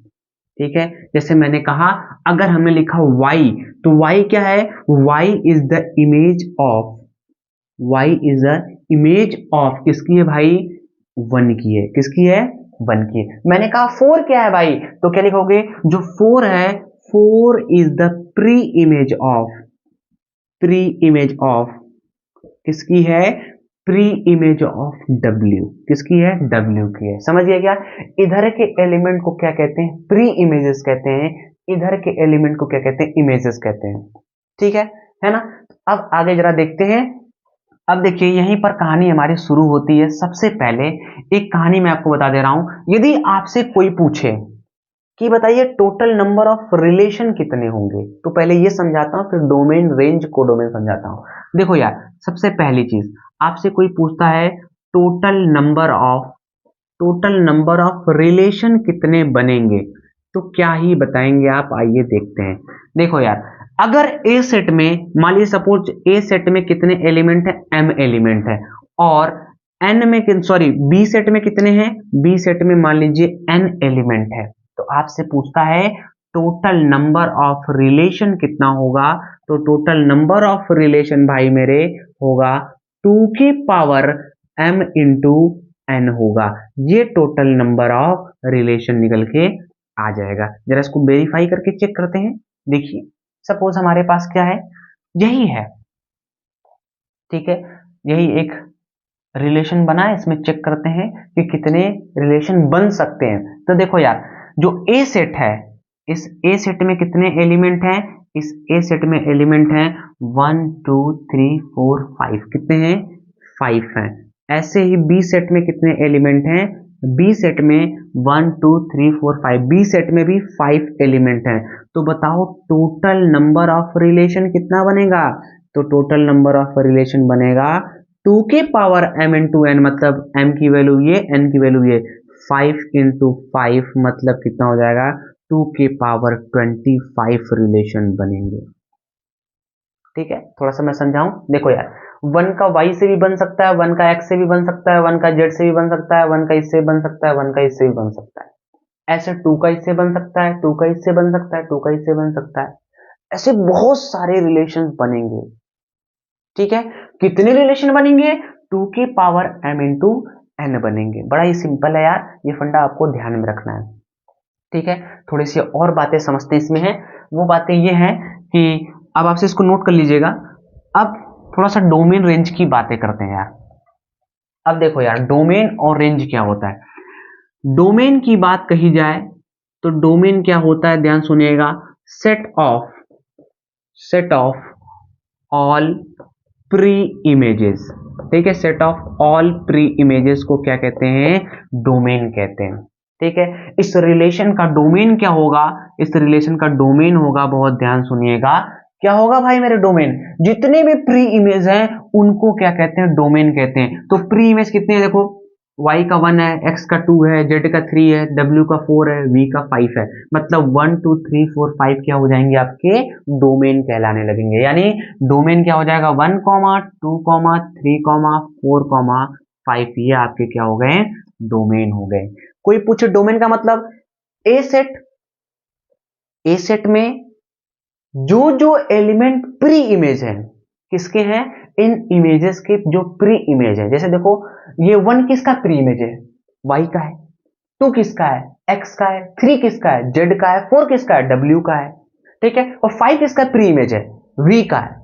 ठीक है। जैसे मैंने कहा अगर हमने लिखा y, तो y क्या है? y is the image of, y is the image of किसकी है भाई? 1 की है। किसकी है? 1 की है। मैंने कहा 4 क्या है भाई? तो क्या लिखोगे? जो 4 है, 4 is the pre image of, pre image of किसकी है? Pre image of W। किसकी है? W की है। समझिए क्या? इधर के एलिमेंट को क्या कहते हैं? प्री इमेजेस कहते हैं। इधर के एलिमेंट को क्या कहते हैं? इमेजेस कहते हैं, ठीक है ना। अब आगे जरा देखते हैं। अब देखिए यहीं पर कहानी हमारी शुरू होती है। सबसे पहले एक कहानी मैं आपको बता दे रहा हूं। यदि आपसे कोई पूछे कि बताइए टोटल नंबर ऑफ रिलेशन कितने होंगे, तो पहले ये समझाता हूं, फिर डोमेन, रेंज, कोडोमेन समझाता हूं। देखो यार, सबसे पहली चीज आपसे कोई पूछता है टोटल नंबर ऑफ रिलेशन कितने बनेंगे, तो क्या ही बताएंगे आप? आइए देखते हैं। देखो यार, अगर ए सेट में मान लीजिए सपोज ए सेट में कितने एलिमेंट है? m एलिमेंट है। और n में बी सेट में कितने हैं? बी सेट में मान लीजिए n एलिमेंट है। तो आपसे पूछता है टोटल नंबर ऑफ रिलेशन कितना होगा, तो टोटल नंबर ऑफ रिलेशन भाई मेरे होगा 2 की पावर m इंटू n होगा। ये टोटल नंबर ऑफ रिलेशन निकल के आ जाएगा। जरा इसको वेरीफाई करके चेक करते हैं। देखिए सपोज हमारे पास क्या है? यही है, ठीक है। यही एक रिलेशन बना है, इसमें चेक करते हैं कि कितने रिलेशन बन सकते हैं। तो देखो यार, जो ए सेट है, इस ए सेट में कितने एलिमेंट हैं? इस ए सेट में एलिमेंट हैं 1 2 3 4 5। कितने हैं? 5 हैं। ऐसे ही बी सेट में कितने एलिमेंट हैं? बी सेट में 1 2 3 4 5। बी सेट में भी 5 एलिमेंट हैं। तो बताओ टोटल नंबर ऑफ रिलेशन कितना बनेगा? तो टोटल नंबर ऑफ रिलेशन बनेगा 2 की पावर m इंटू एन, मतलब m की वैल्यू ये, n की वैल्यू ये, 5 इंटू 5 मतलब कितना हो जाएगा? 2 की पावर 25 रिलेशन बनेंगे, ठीक है। थोड़ा सा मैं समझाऊं। देखो यार, 1 का y से भी बन सकता है, 1 का x से भी बन सकता है, 1 का z से भी बन सकता है, 1 का इससे बन सकता है, 1 का इससे भी बन सकता है। ऐसे 2 का इससे बन सकता है, 2 का इससे बन सकता है, 2 का इससे बन सकता है। ऐसे बहुत सारे रिलेशन बनेंगे, ठीक है। कितने रिलेशन बनेंगे? 2 की पावर m इंटू एन बनेंगे। बड़ा ही सिंपल है यार, ये फंडा आपको ध्यान में रखना है, ठीक है। थोड़ी सी और बातें समझते हैं इसमें। है वो बातें ये हैं कि अब आपसे इसको नोट कर लीजिएगा। अब थोड़ा सा डोमेन रेंज की बातें करते हैं यार। अब देखो यार, डोमेन और रेंज क्या होता है। डोमेन की बात कही जाए तो डोमेन क्या होता है, ध्यान सुनिएगा। Set of all pre images, ठीक है। Set of all pre images को क्या कहते हैं? डोमेन कहते हैं, ठीक है। इस रिलेशन का डोमेन क्या होगा? इस रिलेशन का डोमेन होगा, बहुत ध्यान सुनिएगा, क्या होगा भाई मेरे डोमेन। जितने भी प्री इमेज हैं उनको क्या कहते हैं, डोमेन कहते हैं। तो प्री इमेज कितने हैं देखो, y का 1 है, x का 2 है, z का 3 है, w का 4 है, v का 5 है। मतलब 1 2 3 4 5 क्या हो जाएंगे आपके डोमेन कहलाने लगेंगे। यानी डोमेन क्या हो जाएगा 1 2 3 4 5, ये आपके क्या हो गए, डोमेन हो गए। कोई पूछे डोमेन का मतलब, ए सेट में जो जो एलिमेंट प्री इमेज है, किसके हैं, इन इमेजेस के जो प्री इमेज है। जैसे देखो ये 1 किसका प्री इमेज है, y का है, 2 किसका है, x का है, 3 किसका है, z का है, 4 किसका है, w का है, ठीक है, और 5 किसका प्री इमेज है, v का है।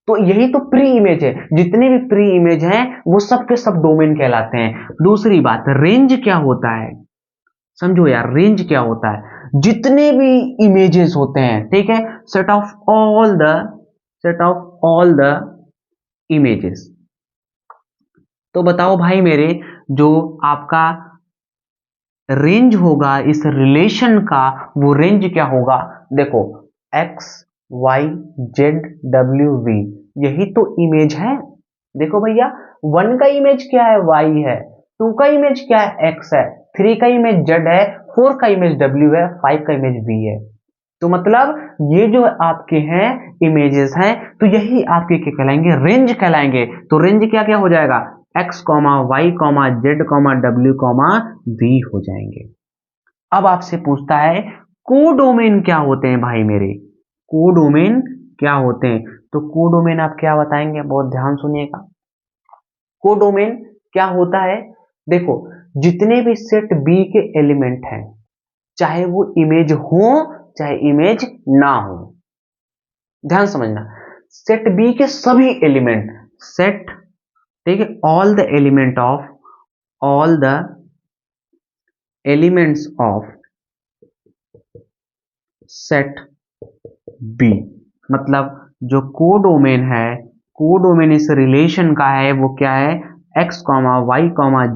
तो यही तो प्री इमेज है। जितने भी प्री इमेज हैं वो सब के सब डोमेन कहलाते हैं। दूसरी बात, रेंज क्या होता है, समझो यार, रेंज क्या होता है, जितने भी इमेजेस होते हैं, ठीक है, set of all the images. तो बताओ भाई मेरे, जो आपका रेंज होगा इस रिलेशन का, वो रेंज क्या होगा, देखो x y z w v, यही तो इमेज है। देखो भैया 1 का इमेज क्या है, y है, 2 का इमेज क्या है, x है, 3 का इमेज z है, 4 का इमेज w है, 5 का इमेज v है। तो मतलब ये जो आपके हैं इमेजेस हैं, तो यही आपके क्या कहलाएंगे, रेंज कहलाएंगे। तो रेंज क्या क्या हो जाएगा, x y z w v हो जाएंगे। अब आपसे पूछता है कोडोमेन क्या होते हैं भाई मेरे, कोडोमेन क्या होते हैं। तो कोडोमेन आप क्या बताएंगे, बहुत ध्यान सुनिएगा। कोडोमेन क्या होता है, देखो जितने भी सेट बी के एलिमेंट हैं, चाहे वो इमेज हो चाहे इमेज ना हो, ध्यान समझना, सेट बी के सभी एलिमेंट, सेट, ठीक है, all the element of, all the elements of set B, मतलब जो कोडोमेन है, कोडोमेन इस रिलेशन का है, वो क्या है, x y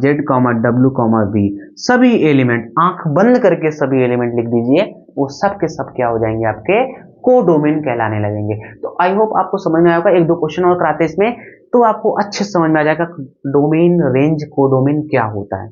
z w v, सभी एलिमेंट, आंख बंद करके सभी एलिमेंट लिख दीजिए, वो सब के सब क्या हो जाएंगे, आपके कोडोमेन कहलाने लगेंगे। तो आई होप आपको समझ में आएगा। एक दो क्वेश्चन और कराते इसमें, तो आपको अच्छे समझ में आ जाएगा डोमेन, रेंज, कोडोमेन क्या होता है,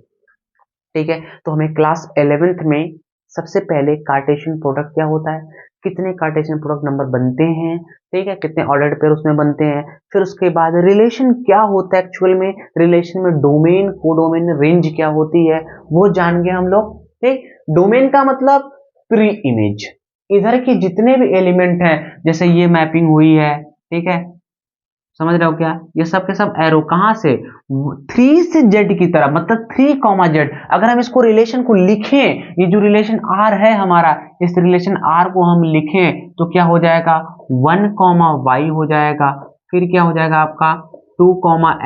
ठीक है। तो हमें क्लास 11th में सबसे पहले कार्टेशियन प्रोडक्ट क्या होता है, कितने कार्टेशियन प्रोडक्ट नंबर बनते हैं, ठीक है, कितने ऑर्डर्ड पेयर उसमें बनते हैं, फिर उसके बाद रिलेशन क्या होता है एक्चुअल में, रिलेशन में डोमेन, कोडोमेन, रेंज क्या होती है, वो जान गए हम लोग, ठीक। डोमेन का मतलब प्री इमेज, इधर के जितने भी एलिमेंट हैं, जैसे ये मैपिंग हुई है, ठीक है, समझ रहे हो क्या, ये सब के सब एरो कहां से, 3 से z की तरफ, मतलब 3, z। अगर हम इसको रिलेशन को लिखें, ये जो रिलेशन r है हमारा, इस रिलेशन r को हम लिखें तो क्या हो जाएगा, 1, y हो जाएगा, फिर क्या हो जाएगा आपका 2,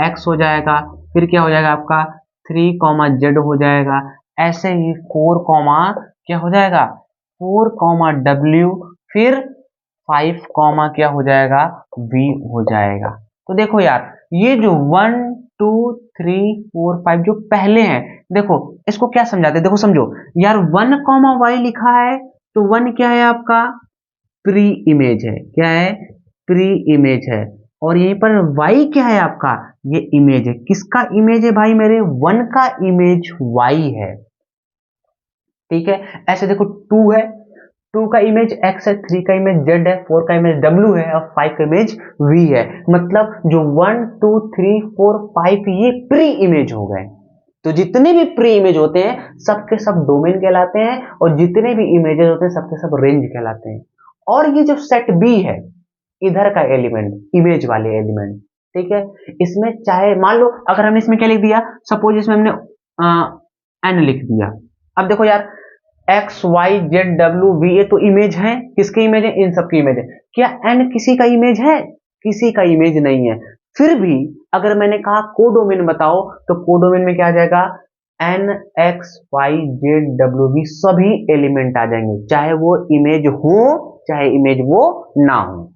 x हो जाएगा, फिर क्या हो जाएगा आपका 3, z हो जाएगा, ऐसे ही 4, क्या हो जाएगा 4, w, फिर 5, क्या हो जाएगा v हो जाएगा। तो देखो यार, ये जो 1 2 3 4 5 जो पहले हैं, देखो इसको क्या समझाते हैं, देखो समझो यार, 1, y लिखा है, तो 1 क्या है आपका प्री इमेज है, क्या है प्री इमेज है, और यहीं पर y क्या है आपका, ये इमेज है, किसका इमेज है भाई मेरे, 1 का इमेज y है, ठीक है। ऐसे देखो 2 है, 2 का इमेज x है, 3 का इमेज z है, 4 का इमेज w है, और 5 का इमेज v है। मतलब जो 1 2 3 4 5 ये प्री इमेज हो गए। तो जितने भी प्री इमेज होते हैं सबके सब डोमेन कहलाते हैं, और जितने भी इमेजेस होते हैं सबके सब रेंज कहलाते हैं। और ये जो सेट बी है, इधर का एलिमेंट, इमेज वाले एलिमेंट, ठीक है, इसमें चाहे मान लो अगर हमने इसमें क्या लिख दिया, सपोज इसमें हमने n लिख दिया। अब देखो यार, x y z w v, ये तो इमेज है, किसके इमेज है, इन सब की इमेज है। क्या n किसी का इमेज है, किसी का इमेज नहीं है। फिर भी अगर मैंने कहा कोडोमेन बताओ, तो कोडोमेन में क्या आ जाएगा, n x y z w v सभी एलिमेंट आ जाएंगे, चाहे वो इमेज हो चाहे इमेज वो ना हो।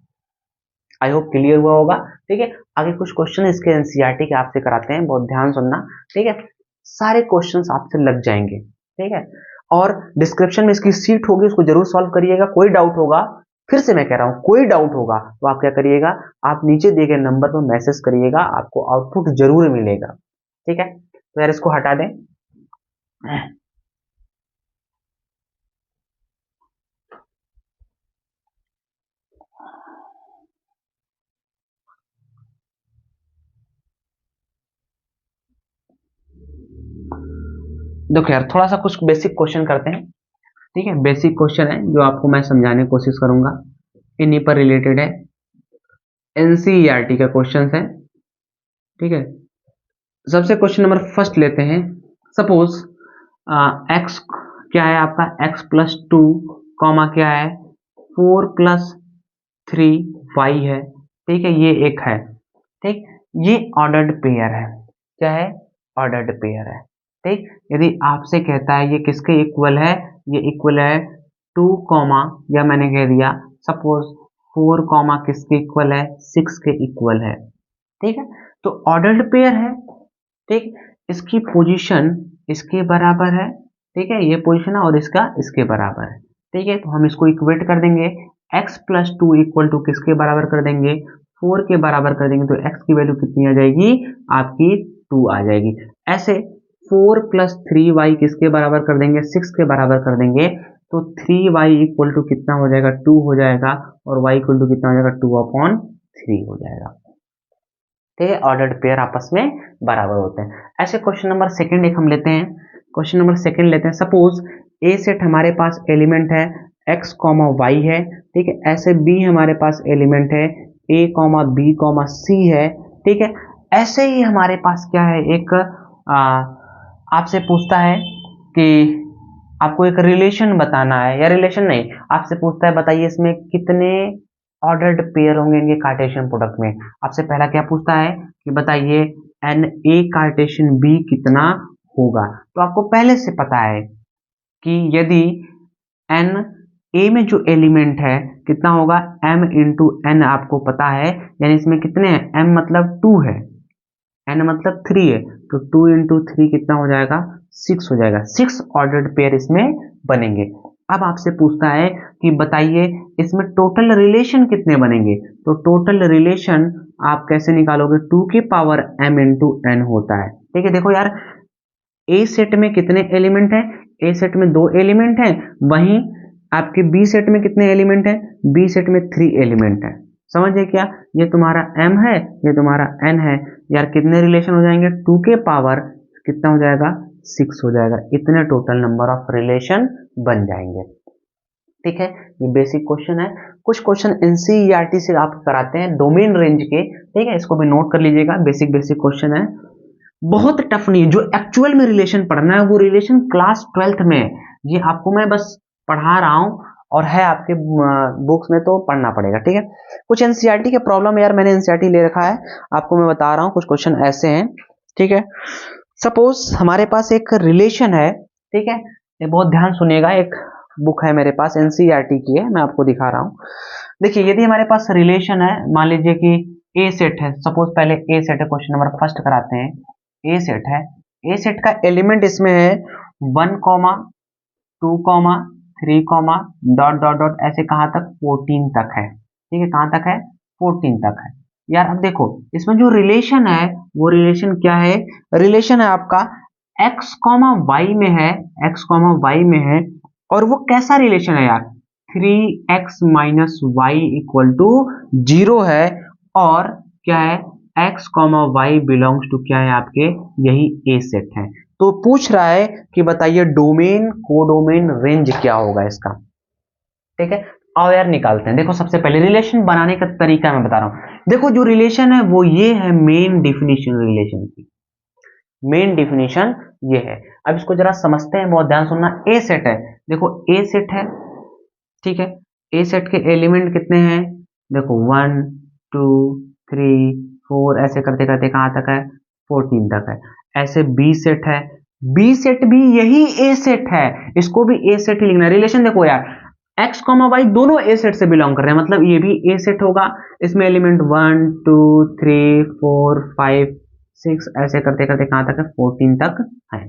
आई होप क्लियर हुआ होगा, ठीक है। आगे कुछ क्वेश्चन इसके एनसीईआरटी के आपसे कराते हैं, बहुत ध्यान सुनना, ठीक है, सारे क्वेश्चंस आपसे लग जाएंगे, ठीक है। और डिस्क्रिप्शन में इसकी सीट होगी, उसको जरूर सॉल्व करिएगा, कोई डाउट होगा फिर से मैं कह रहा हूं, कोई डाउट होगा तो आप क्या करिएगा, आप नीचे दिए गए नंबर पर मैसेज करिएगा, आपको आउटपुट जरूर मिलेगा। ठीक है, तो यार इसको हटा दें। देखो यार, थोड़ा सा कुछ बेसिक क्वेश्चन करते हैं। ठीक है, बेसिक क्वेश्चन है जो आपको मैं समझाने की कोशिश करूंगा, इन्हीं पर रिलेटेड है, एनसीईआरटी का क्वेश्चन है। ठीक है, सबसे क्वेश्चन नंबर फर्स्ट लेते हैं। सपोज एक्स क्या है आपका, एक्स प्लस टू कॉमा क्या है, 4+3 y है। ठीक है, ये एक है। ठीक, ये ऑर्डर्ड पेयर है। क्या है, ऑर्डर्ड पेयर है। ठीक, यदि आपसे कहता है ये किसके इक्वल है, ये इक्वल है 2 कॉमा, या मैंने कह दिया सपोज 4 कॉमा किसके इक्वल है, 6 के इक्वल है। ठीक है, तो ऑर्डर्ड पेयर है। ठीक, इसकी पोजीशन इसके बराबर है। ठीक है, ये पोजीशन है और इसका इसके बराबर है। ठीक है, तो हम इसको इक्वेट कर देंगे, x plus two equal to किसके बराबर कर देंगे, 4 के बराबर कर देंगे, तो x की वैल्यू कितनी आ जाएगी आपकी 2 आ जाएगी। ऐसे 4+3y किसके बराबर कर देंगे, 6 के बराबर कर देंगे, तो 3y इक्वल टू कितना हो जाएगा, 2 हो जाएगा, और y इक्वल टू कितना हो जाएगा, 2/3 हो जाएगा। ठीक है, ऑर्डर्ड पेयर आपस में बराबर होते हैं। ऐसे क्वेश्चन नंबर सेकंड एक हम लेते हैं, क्वेश्चन नंबर सेकंड लेते हैं। सपोज ए सेट हमारे पास एलिमेंट है x, y है। ठीक है, ऐसे b हमारे पास एलिमेंट है a, b, c है। ठीक है, ऐसे ही हमारे पास क्या है, एक आपसे पूछता है कि आपको एक रिलेशन बताना है, या रिलेशन नहीं, आपसे पूछता है बताइए इसमें कितने ऑर्डर्ड पेयर होंगे इनके कार्टेशियन प्रोडक्ट में। आपसे पहला क्या पूछता है कि बताइए एन ए कार्टेशियन बी कितना होगा। तो आपको पहले से पता है कि यदि एन ए में जो एलिमेंट है कितना होगा, m इंटू एन आपको पता है, यानी इसमें कितने हैं, m मतलब 2 है, n मतलब 3 है, तो 2 इंटू 3 कितना हो जाएगा, 6 हो जाएगा। 6 ऑर्डर्ड पेयर इसमें बनेंगे। अब आपसे पूछता है कि बताइए इसमें टोटल रिलेशन कितने बनेंगे, तो टोटल रिलेशन आप कैसे निकालोगे, 2 की पावर m इंटू एन होता है। ठीक है, देखो यार, ए सेट में कितने एलिमेंट हैं, ए सेट में 2 एलिमेंट हैं, वहीं आपके बी सेट में कितने एलिमेंट हैं, बी सेट में 3 एलिमेंट हैं। समझे क्या, ये तुम्हारा m है, ये तुम्हारा n है। यार कितने रिलेशन हो जाएंगे, 2 के पावर कितना हो जाएगा, 6 हो जाएगा। इतने टोटल नंबर ऑफ रिलेशन बन जाएंगे। ठीक है, ये बेसिक क्वेश्चन है। कुछ क्वेश्चन एनसीईआरटी से आप कराते हैं डोमेन रेंज के। ठीक है, इसको भी नोट कर लीजिएगा, बेसिक बेसिक क्वेश्चन है, बहुत टफ नहीं है। जो एक्चुअल में रिलेशन पढ़ना है वो रिलेशन क्लास 12th में है। ये आपको मैं बस पढ़ा रहा हूं और है आपके बुक्स में, तो पढ़ना पड़ेगा। ठीक है, कुछ एनसीईआरटी के प्रॉब्लम, यार मैंने एनसीईआरटी ले रखा है, आपको मैं बता रहा हूं, कुछ क्वेश्चन ऐसे हैं। ठीक है, सपोज हमारे पास एक रिलेशन है। ठीक है, ये बहुत ध्यान सुनिएगा, एक बुक है मेरे पास, एनसीईआरटी की है, मैं आपको दिखा रहा हूं। देखिए, यदि हमारे पास रिलेशन है, मान लीजिए कि ए सेट है, सपोज पहले ए सेट है, क्वेश्चन नंबर फर्स्ट कराते हैं। ए सेट है, ए सेट का एलिमेंट इसमें है 1, 2, 3, डॉट डॉट डॉट, ऐसे कहां तक, 14 तक है। ठीक है, कहां तक है, 14 तक है। यार अब देखो इसमें जो रिलेशन है वो रिलेशन क्या है, रिलेशन है आपका x, y में है, x, y में है, और वो कैसा रिलेशन है यार, 3x minus Y equal to 0 है, और क्या है, x, y बिलोंग्स टू क्या है आपके, यही ए सेट है। तो पूछ रहा है कि बताइए डोमेन कोडोमेन रेंज क्या होगा इसका। ठीक है, आओ यार निकालते हैं। देखो सबसे पहले रिलेशन बनाने का तरीका मैं बता रहा हूं। देखो जो रिलेशन है वो ये है, मेन डिफिनीशन रिलेशन की, मेन डिफिनीशन ये है। अब इसको जरा समझते हैं, बहुत ध्यान सुनना। ए सेट है, देखो ए सेट है। ठीक है, ए सेट के एलिमेंट कितने हैं, देखो 1, 2, 3, 4, ऐसे करते करते कहां तक है, 14 तक है। ऐसे बी सेट है, बी सेट भी यही ए सेट है, इसको भी ए सेट ही लिखना है। रिलेशन देखो यार, एक्स, वाई दोनों ए सेट से बिलोंग कर रहे हैं, मतलब ये भी ए सेट होगा। इसमें एलिमेंट 1, 2, 3, 4, 5, 6, ऐसे करते करते कहां तक है, 14 तक है।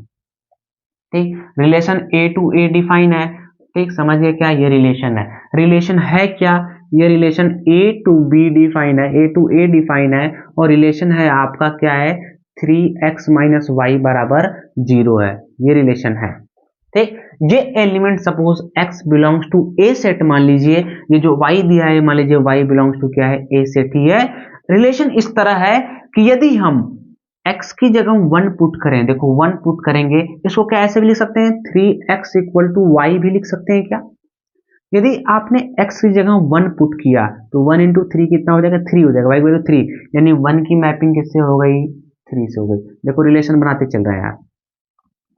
ठीक, relation A to A define है, ठीक, समझिए क्या ये रिलेशन है। रिलेशन है क्या, ये relation A to B define है, ए टू ए डिफाइन है, और रिलेशन है आपका क्या है 3x माइनस वाई बराबर 0 है, ये रिलेशन है। ठीक, ये element suppose x belongs to A set, मान लीजिए ये जो y दिया है मान लीजिए y बिलोंग्स टू क्या है ए सेट ही है। रिलेशन इस तरह है कि यदि हम x की जगह 1 पुट करें, देखो 1 पुट करेंगे, इसको क्या ऐसे भी लिख सकते हैं 3x इक्वल टू वाई भी लिख सकते हैं क्या। यदि आपने x की जगह 1 पुट किया तो 1 इंटू 3 कितना हो जाएगा 3 हो जाएगा, y इक्वल टू 3, यानी 1 की मैपिंग किससे हो गई 3 से हो गई। देखो रिलेशन बनाते चल रहे हैं यार,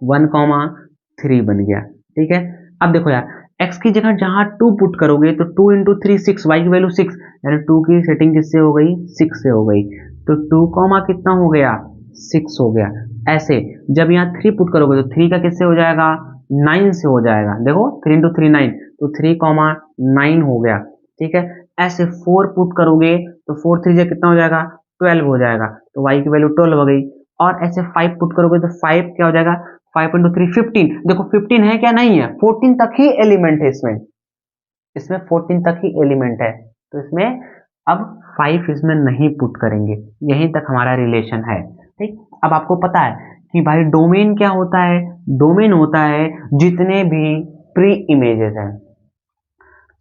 1,3 बन गया। ठीक है, अब देखो यार x की जगह जहां 2 पुट करोगे तो 2 इंटू 3 6, y की वैल्यू 6, यानी 2 की सेटिंग किससे हो गई 6 से हो गई, तो 2 कॉमा कितना हो गया 6 हो गया। ऐसे जब यहाँ 3 पुट करोगे तो 3 का किससे हो जाएगा 9 से हो जाएगा, देखो 3 इंटू 3 9, तो 3 कॉमा 9 हो गया। ठीक है, ऐसे 4 पुट करोगे तो 4 3 जा कितना हो जाएगा 12 हो जाएगा, तो y की वैल्यू 12 हो गई। और ऐसे 5 पुट करोगे तो 5 क्या हो जाएगा 5 इंटू 3 15, देखो 15 है क्या नहीं है, 14 तक ही एलिमेंट है इसमें, इसमें 14 तक ही एलिमेंट है, तो इसमें अब 5 इसमें नहीं पुट करेंगे, यहीं तक हमारा रिलेशन है। ठीक, अब आपको पता है कि भाई डोमेन क्या होता है, डोमेन होता है जितने भी प्री इमेजेस हैं,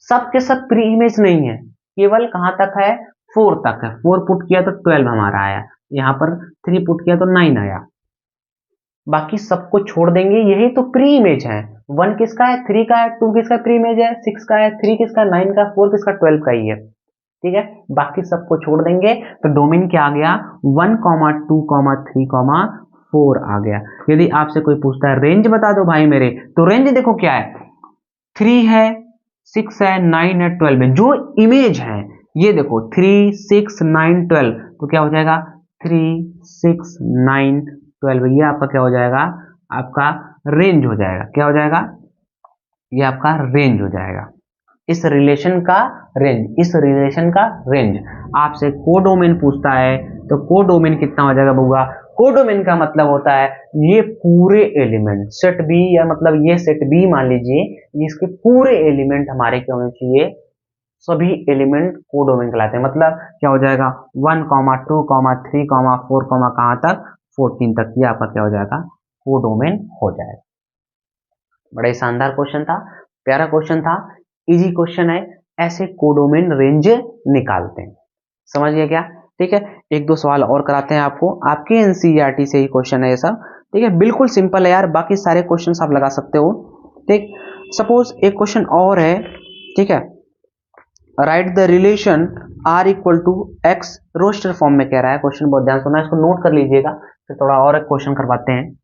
सब के सब प्री इमेज नहीं है, केवल कहां तक है 4 तक है, 4 पुट किया तो 12 हमारा आया, यहाँ पर 3 पुट किया तो 9 आया, बाकी सबको छोड़ देंगे, यही तो प्री इमेज है। 1 किसका है 3 का है, 2 किसका प्री इमेज है 6 का है, 3 किसका 9 का, 4 किसका 12 का ही है। ठीक है, बाकी सबको छोड़ देंगे, तो डोमेन क्या आ गया 1, 2, 3, 4 आ गया। यदि आपसे कोई पूछता है रेंज बता दो भाई मेरे, तो रेंज देखो क्या है 3 है 6 है 9 है 12 है, जो इमेज है ये देखो 3 6 9 12, तो क्या हो जाएगा 3 6 9 12, ये आपका क्या हो जाएगा आपका रेंज हो जाएगा, क्या हो जाएगा ये आपका रेंज हो जाएगा, इस रिलेशन का रेंज, इस रिलेशन का रेंज। आपसे कोडोमेन पूछता है तो कोडोमेन कितना हो जाएगा बउआ, कोडोमेन का मतलब होता है ये पूरे एलिमेंट, सेट बी या मतलब ये सेट बी मान लीजिए, इसके पूरे एलिमेंट हमारे क्या होने चाहिए, सभी एलिमेंट कोडोमेन कहलाते हैं। मतलब क्या हो जाएगा 1, 2, 3, 4 कहां तक 14 तक, ये आपका क्या हो जाएगा कोडोमेन हो जाएगा। बड़ा ही शानदार क्वेश्चन था, प्यारा क्वेश्चन था, इजी क्वेश्चन है, ऐसे कोडोमेन रेंज निकालते हैं, समझ गया क्या। ठीक है, एक दो सवाल और कराते हैं आपको, आपके एनसीईआरटी से ही क्वेश्चन है ये सब। ठीक है, बिल्कुल सिंपल है यार, बाकी सारे क्वेश्चन आप लगा सकते हो। ठीक, सपोज एक क्वेश्चन और है, ठीक है, right the relation R equal to X, roster form में कह रहा है क्वेश्चन, बहुत ध्यान सुनना, इसको नोट कर लीजिएगा, फिर थोड़ा और एक क्वेश्चन करवाते हैं।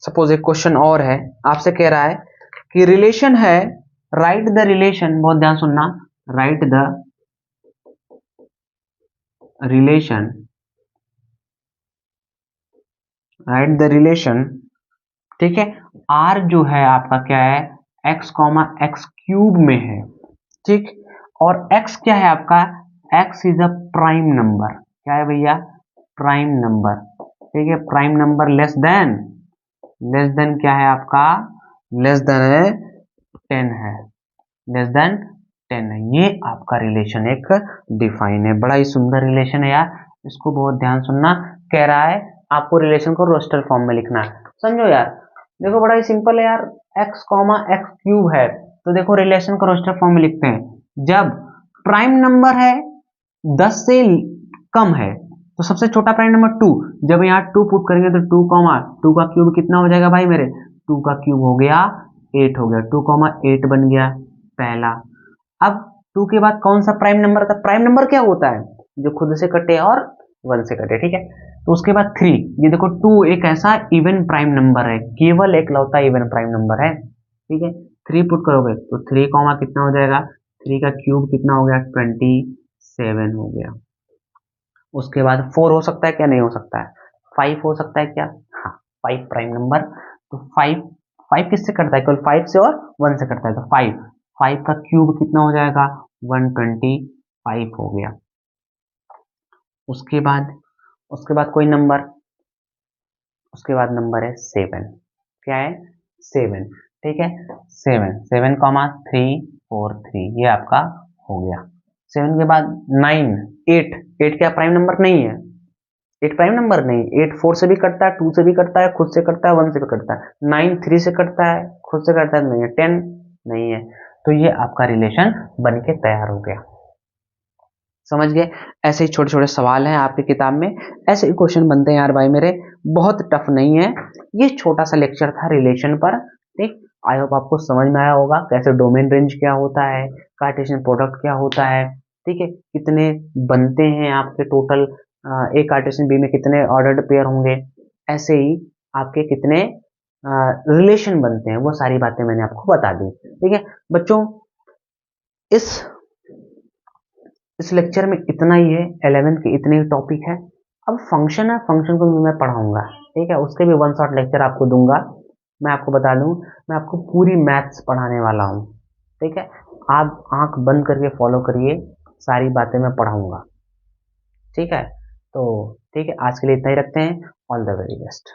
सपोज एक क्वेश्चन और है, आपसे कह रहा है कि रिलेशन है, राइट द रिलेशन, बहुत ध्यान सुनना, right the relation, right the relation, ठीक है, आर जो है आपका क्या है एक्स कॉमा एक्स क्यूब में है, ठीक, और एक्स क्या है आपका, x is a prime number, क्या है भैया प्राइम नंबर, ठीक है, प्राइम नंबर लेस देन क्या है आपका, लेस देन है 10 है, लेस देन 10 है, ये आपका रिलेशन एक डिफाइन है, बड़ा ही सुंदर रिलेशन है यार, इसको बहुत ध्यान सुनना। कह रहा है आपको रिलेशन को रोस्टर फॉर्म में लिखना है, समझो यार, देखो बड़ा ही सिंपल है यार, x कॉमा एक्स क्यूब है, तो देखो रिलेशन को रोस्टर फॉर्म में लिखते हैं, जब प्राइम नंबर है 10 से कम है तो सबसे छोटा प्राइम नंबर 2, जब यहाँ 2 पुट करेंगे तो 2 कॉमा 2 का क्यूब कितना हो जाएगा भाई मेरे, 2 का क्यूब हो गया 8 हो गया, 2 कॉमा 8 बन गया पहला। अब 2 के बाद कौन सा प्राइम नंबर था, प्राइम नंबर क्या होता है जो खुद से कटे और 1 से कटे, ठीक है, तो उसके बाद 3, ये देखो 2 एक ऐसा इवन प्राइम नंबर है, केवल एक लौता इवन प्राइम नंबर है, ठीक है, 3 पुट करोगे तो 3 कॉमा कितना हो जाएगा, 3 का क्यूब कितना हो गया 27 हो गया। उसके बाद 4 हो सकता है क्या, नहीं हो सकता है, 5 हो सकता है क्या, हाँ 5 प्राइम नंबर, तो 5 किससे कटता है, केवल 5 से और 1 से कटता है, तो 5 का क्यूब कितना हो जाएगा 125 हो गया। उसके बाद उसके बाद कोई नंबर, उसके बाद नंबर है 7। क्या है? 7। ठीक है, 7,7,3,4,3 ये आपका हो गया। 7 के बाद 9, 8। 8 क्या प्राइम नंबर नहीं है? 8 प्राइम नंबर नहीं। 8 4 से भी कटता है, 2 से भी कटता है, खुद से कटता है, 1 से भी कटता है। 9 3 से कटता है, खुद से कटता है, नहीं है। 10 नहीं है। तो ये आपका रिलेशन बन के तैयार हो गया। समझ गए? ऐसे ही छोटे छोटे सवाल हैं आपकी किताब में, ऐसे ही क्वेश्चन बनते हैं यार भाई मेरे, बहुत टफ नहीं है। ये छोटा सा लेक्चर था रिलेशन पर। ठीक, आई होप आपको समझ में आया होगा कैसे डोमेन रेंज क्या होता है, कार्टेशियन प्रोडक्ट क्या होता है। ठीक है, कितने बनते हैं आपके टोटल, एक कार्टेशियन बी में कितने ऑर्डर्ड पेयर होंगे, ऐसे ही आपके कितने रिलेशन बनते हैं, वो सारी बातें मैंने आपको बता दी। ठीक है बच्चों, इस लेक्चर में इतना ही है। 11th के इतने ही टॉपिक है। अब फंक्शन है, फंक्शन को भी मैं पढ़ाऊंगा। ठीक है, उसके भी 1 शॉट लेक्चर आपको दूंगा। मैं आपको बता दूं, मैं आपको पूरी मैथ्स पढ़ाने वाला हूँ। ठीक है, आप आंख बंद करके फॉलो करिए, सारी बातें मैं पढ़ाऊंगा। ठीक है, तो ठीक है, आज के लिए इतना ही रखते हैं। All the very best.